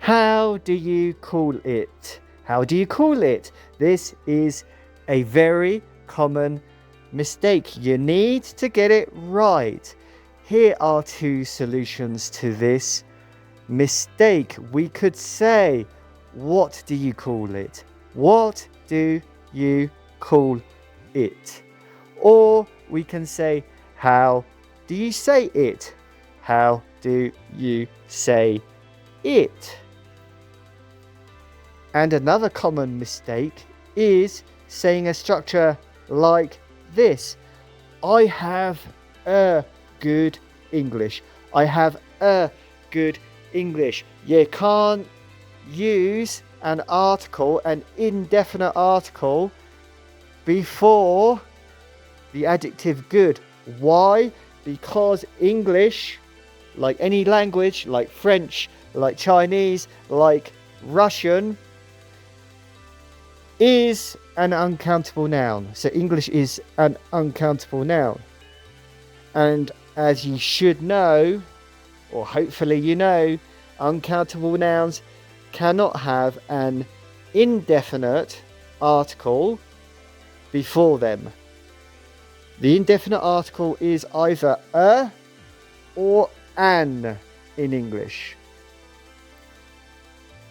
How do you call it? How do you call it? This is a very common mistake. You need to get it right. Here are two solutions to this mistake. We could say, what do you call it? What do you call it? Or we can say, how do you say it? How do you say it? And another common mistake is saying a structure like this. I have a good English. I have a good English. You can't use an article, an indefinite article, before the adjective good. Why? Because English, like any language, like French, like Chinese, like Russian, is an uncountable noun. So English is an uncountable noun. And as you should know, or hopefully you know, uncountable nouns cannot have an indefinite article before them. The indefinite article is either a or an in English.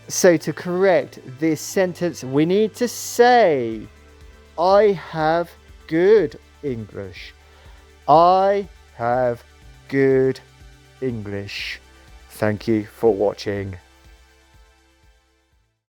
So to correct this sentence, we need to say, I have good English. I have good English. Thank you for watching.